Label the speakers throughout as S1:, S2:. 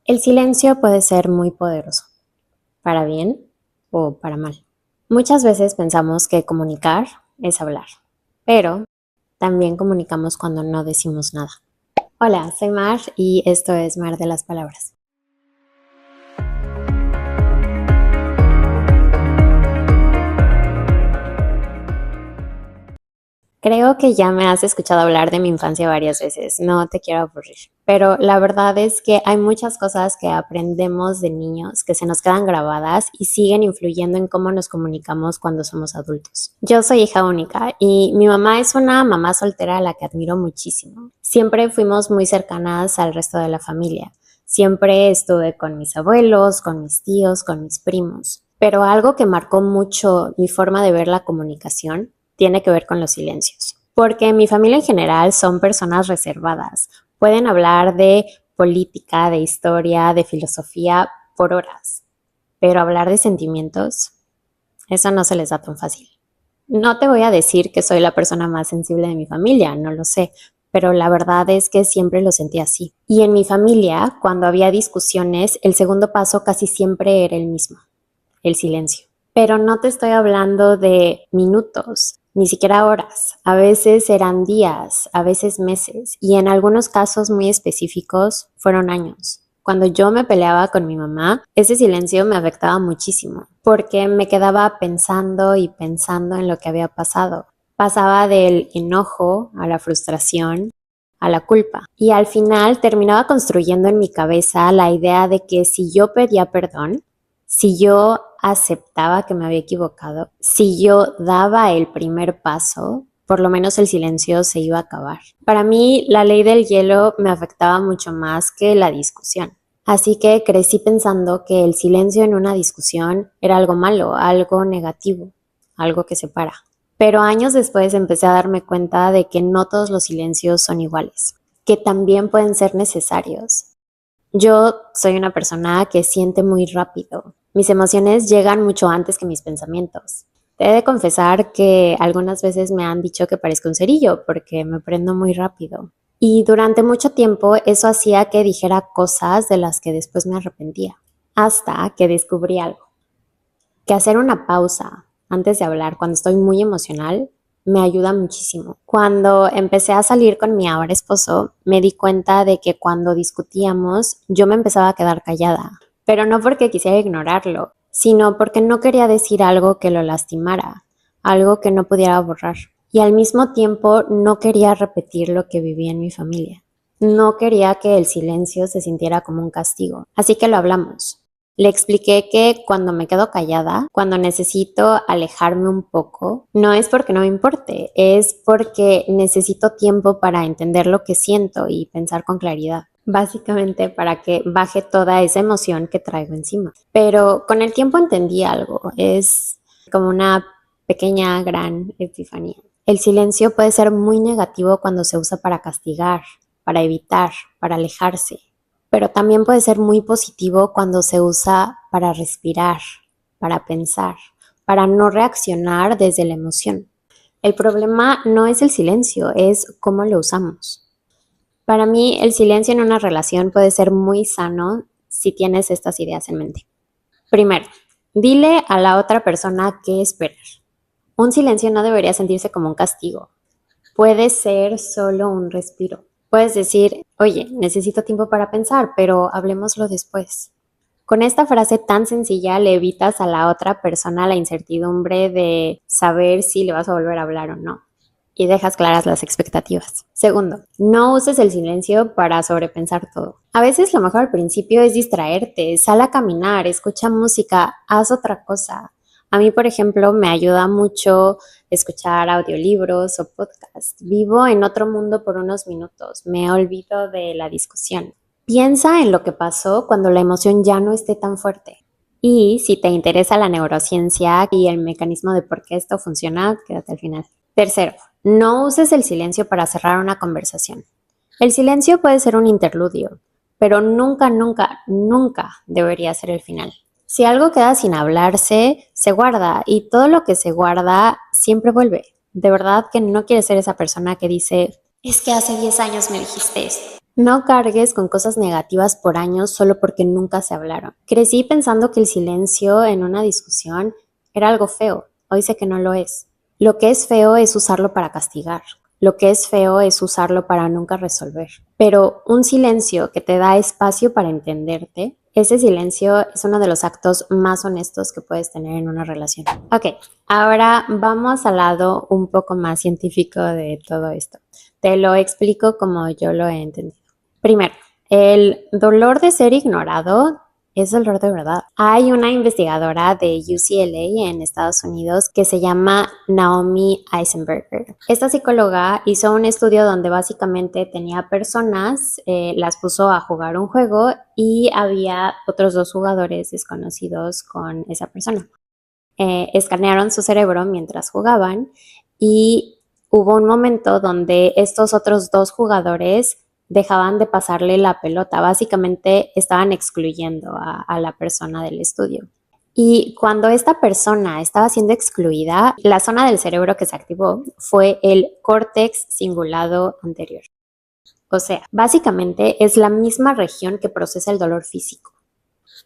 S1: El silencio puede ser muy poderoso, para bien o para mal. Muchas veces pensamos que comunicar es hablar, pero también comunicamos cuando no decimos nada. Hola, soy Mar y esto es Mar de las Palabras. Creo que ya me has escuchado hablar de mi infancia varias veces, no te quiero aburrir, pero la verdad es que hay muchas cosas que aprendemos de niños que se nos quedan grabadas y siguen influyendo en cómo nos comunicamos cuando somos adultos. Yo soy hija única y mi mamá es una mamá soltera a la que admiro muchísimo. Siempre fuimos muy cercanas al resto de la familia. Siempre estuve con mis abuelos, con mis tíos, con mis primos. Pero algo que marcó mucho mi forma de ver la comunicación tiene que ver con los silencios. Porque mi familia en general son personas reservadas. Pueden hablar de política, de historia, de filosofía por horas. Pero hablar de sentimientos, eso no se les da tan fácil. No te voy a decir que soy la persona más sensible de mi familia, no lo sé, pero la verdad es que siempre lo sentí así. Y en mi familia, cuando había discusiones, el segundo paso casi siempre era el mismo, el silencio. Pero no te estoy hablando de minutos, ni siquiera horas. A veces eran días, a veces meses, y en algunos casos muy específicos fueron años. Cuando yo me peleaba con mi mamá, ese silencio me afectaba muchísimo, porque me quedaba pensando y pensando en lo que había pasado. Pasaba del enojo a la frustración, a la culpa. Y al final terminaba construyendo en mi cabeza la idea de que si yo pedía perdón, si yo aceptaba que me había equivocado, si yo daba el primer paso, por lo menos el silencio se iba a acabar. Para mí, la ley del hielo me afectaba mucho más que la discusión. Así que crecí pensando que el silencio en una discusión era algo malo, algo negativo, algo que separa. Pero años después empecé a darme cuenta de que no todos los silencios son iguales, que también pueden ser necesarios. Yo soy una persona que siente muy rápido. Mis emociones llegan mucho antes que mis pensamientos. Te he de confesar que algunas veces me han dicho que parezco un cerillo porque me prendo muy rápido. Y durante mucho tiempo eso hacía que dijera cosas de las que después me arrepentía. Hasta que descubrí algo. Que hacer una pausa antes de hablar cuando estoy muy emocional me ayuda muchísimo. Cuando empecé a salir con mi ahora esposo, me di cuenta de que cuando discutíamos yo me empezaba a quedar callada, pero no porque quisiera ignorarlo, sino porque no quería decir algo que lo lastimara, algo que no pudiera borrar. Y al mismo tiempo no quería repetir lo que vivía en mi familia. No quería que el silencio se sintiera como un castigo. Así que lo hablamos. Le expliqué que cuando me quedo callada, cuando necesito alejarme un poco, no es porque no me importe, es porque necesito tiempo para entender lo que siento y pensar con claridad. Básicamente para que baje toda esa emoción que traigo encima. Pero con el tiempo entendí algo, es como una pequeña, gran epifanía. El silencio puede ser muy negativo cuando se usa para castigar, para evitar, para alejarse. Pero también puede ser muy positivo cuando se usa para respirar, para pensar, para no reaccionar desde la emoción. El problema no es el silencio, es cómo lo usamos. Para mí, el silencio en una relación puede ser muy sano si tienes estas ideas en mente. Primero, dile a la otra persona qué esperar. Un silencio no debería sentirse como un castigo. Puede ser solo un respiro. Puedes decir, oye, necesito tiempo para pensar, pero hablemoslo después. Con esta frase tan sencilla le evitas a la otra persona la incertidumbre de saber si le vas a volver a hablar o no. Y dejas claras las expectativas. Segundo, no uses el silencio para sobrepensar todo. A veces lo mejor al principio es distraerte, sal a caminar, escucha música, haz otra cosa. A mí, por ejemplo, me ayuda mucho escuchar audiolibros o podcasts. Vivo en otro mundo por unos minutos, me olvido de la discusión. Piensa en lo que pasó cuando la emoción ya no esté tan fuerte. Y si te interesa la neurociencia y el mecanismo de por qué esto funciona, quédate al final. Tercero, no uses el silencio para cerrar una conversación. El silencio puede ser un interludio, pero nunca, nunca, nunca debería ser el final. Si algo queda sin hablarse, se guarda y todo lo que se guarda siempre vuelve. De verdad que no quieres ser esa persona que dice, es que hace 10 años me dijiste esto. No cargues con cosas negativas por años solo porque nunca se hablaron. Crecí pensando que el silencio en una discusión era algo feo. Hoy sé que no lo es. Lo que es feo es usarlo para castigar. Lo que es feo es usarlo para nunca resolver. Pero un silencio que te da espacio para entenderte, ese silencio es uno de los actos más honestos que puedes tener en una relación. Ok, ahora vamos al lado un poco más científico de todo esto. Te lo explico como yo lo he entendido. Primero, el dolor de ser ignorado es dolor de verdad. Hay una investigadora de UCLA en Estados Unidos que se llama Naomi Eisenberger. Esta psicóloga hizo un estudio donde básicamente tenía personas, las puso a jugar un juego y había otros dos jugadores desconocidos con esa persona. Escanearon su cerebro mientras jugaban y hubo un momento donde estos otros dos jugadores dejaban de pasarle la pelota, básicamente estaban excluyendo a la persona del estudio. Y cuando esta persona estaba siendo excluida, la zona del cerebro que se activó fue el córtex cingulado anterior. O sea, básicamente es la misma región que procesa el dolor físico.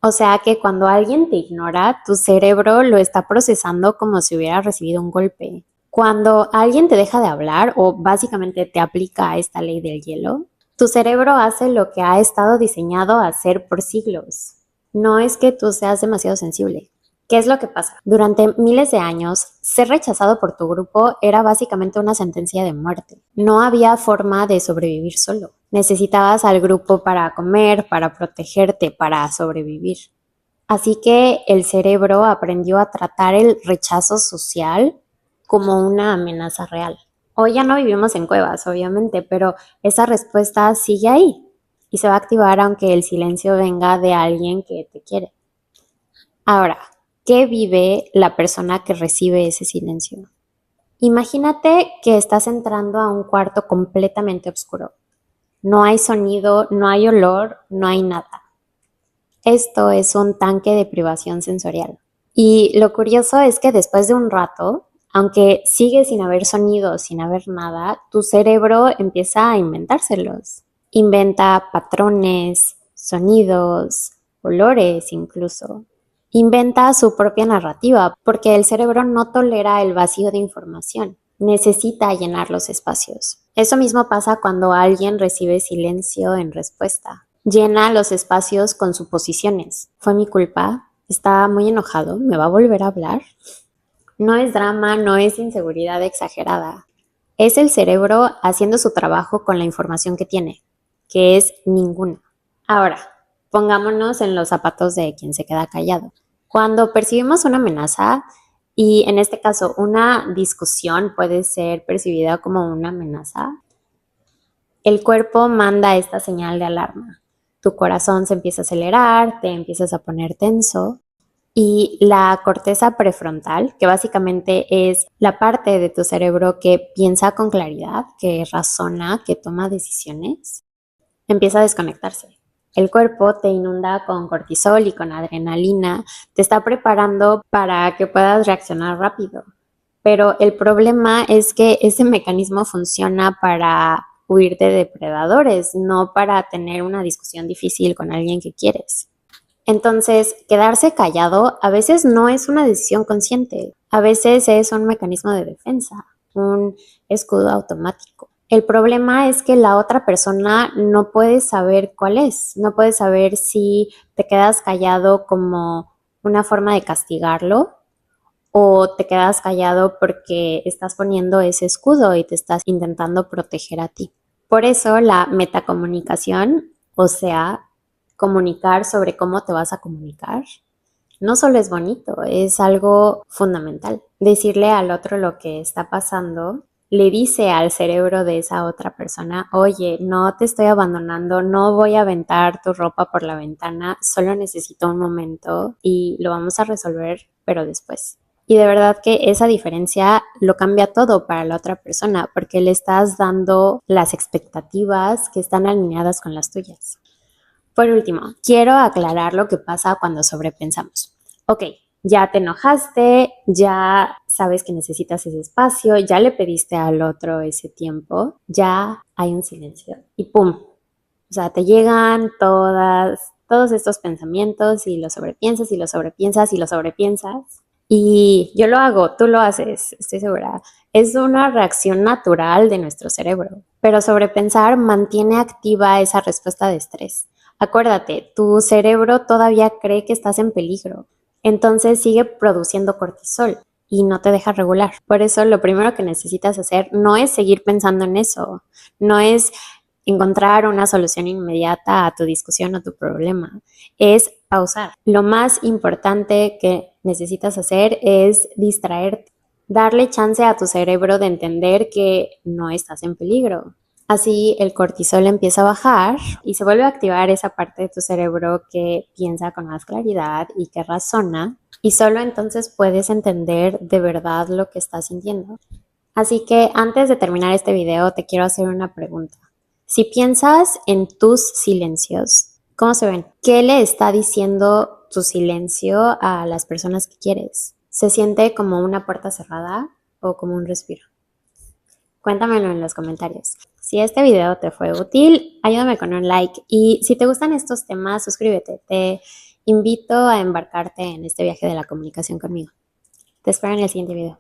S1: O sea que cuando alguien te ignora, tu cerebro lo está procesando como si hubiera recibido un golpe. Cuando alguien te deja de hablar o básicamente te aplica esta ley del hielo, tu cerebro hace lo que ha estado diseñado a hacer por siglos. No es que tú seas demasiado sensible. ¿Qué es lo que pasa? Durante miles de años, ser rechazado por tu grupo era básicamente una sentencia de muerte. No había forma de sobrevivir solo. Necesitabas al grupo para comer, para protegerte, para sobrevivir. Así que el cerebro aprendió a tratar el rechazo social como una amenaza real. Hoy ya no vivimos en cuevas, obviamente, pero esa respuesta sigue ahí y se va a activar aunque el silencio venga de alguien que te quiere. Ahora, ¿qué vive la persona que recibe ese silencio? Imagínate que estás entrando a un cuarto completamente oscuro. No hay sonido, no hay olor, no hay nada. Esto es un tanque de privación sensorial. Y lo curioso es que después de un rato, aunque sigue sin haber sonido, sin haber nada, tu cerebro empieza a inventárselos. Inventa patrones, sonidos, olores incluso. Inventa su propia narrativa porque el cerebro no tolera el vacío de información. Necesita llenar los espacios. Eso mismo pasa cuando alguien recibe silencio en respuesta. Llena los espacios con suposiciones. ¿Fue mi culpa? ¿Está muy enojado? ¿Me va a volver a hablar? No es drama, no es inseguridad exagerada. Es el cerebro haciendo su trabajo con la información que tiene, que es ninguna. Ahora, pongámonos en los zapatos de quien se queda callado. Cuando percibimos una amenaza, y en este caso una discusión puede ser percibida como una amenaza, el cuerpo manda esta señal de alarma. Tu corazón se empieza a acelerar, te empiezas a poner tenso y la corteza prefrontal, que básicamente es la parte de tu cerebro que piensa con claridad, que razona, que toma decisiones, empieza a desconectarse. El cuerpo te inunda con cortisol y con adrenalina, te está preparando para que puedas reaccionar rápido. Pero el problema es que ese mecanismo funciona para huir de depredadores, no para tener una discusión difícil con alguien que quieres. Entonces, quedarse callado a veces no es una decisión consciente, a veces es un mecanismo de defensa, un escudo automático. El problema es que la otra persona no puede saber cuál es, no puede saber si te quedas callado como una forma de castigarlo o te quedas callado porque estás poniendo ese escudo y te estás intentando proteger a ti. Por eso la metacomunicación, o sea, comunicar sobre cómo te vas a comunicar, no solo es bonito, es algo fundamental. Decirle al otro lo que está pasando le dice al cerebro de esa otra persona, oye, no te estoy abandonando, no voy a aventar tu ropa por la ventana, solo necesito un momento y lo vamos a resolver, pero después. Y de verdad que esa diferencia lo cambia todo para la otra persona, porque le estás dando las expectativas que están alineadas con las tuyas. Por último, quiero aclarar lo que pasa cuando sobrepensamos. Ok, ya te enojaste, ya sabes que necesitas ese espacio, ya le pediste al otro ese tiempo, ya hay un silencio y ¡pum! O sea, te llegan todos estos pensamientos y los sobrepiensas y los sobrepiensas y los sobrepiensas. Y yo lo hago, tú lo haces, estoy segura. Es una reacción natural de nuestro cerebro, pero sobrepensar mantiene activa esa respuesta de estrés. Acuérdate, tu cerebro todavía cree que estás en peligro, entonces sigue produciendo cortisol y no te deja regular. Por eso lo primero que necesitas hacer no es seguir pensando en eso, no es encontrar una solución inmediata a tu discusión o tu problema, es pausar. Lo más importante que necesitas hacer es distraerte, darle chance a tu cerebro de entender que no estás en peligro. Así el cortisol empieza a bajar y se vuelve a activar esa parte de tu cerebro que piensa con más claridad y que razona, y solo entonces puedes entender de verdad lo que estás sintiendo. Así que antes de terminar este video te quiero hacer una pregunta. Si piensas en tus silencios, ¿cómo se ven? ¿Qué le está diciendo tu silencio a las personas que quieres? ¿Se siente como una puerta cerrada o como un respiro? Cuéntamelo en los comentarios. Si este video te fue útil, ayúdame con un like, y si te gustan estos temas, suscríbete. Te invito a embarcarte en este viaje de la comunicación conmigo. Te espero en el siguiente video.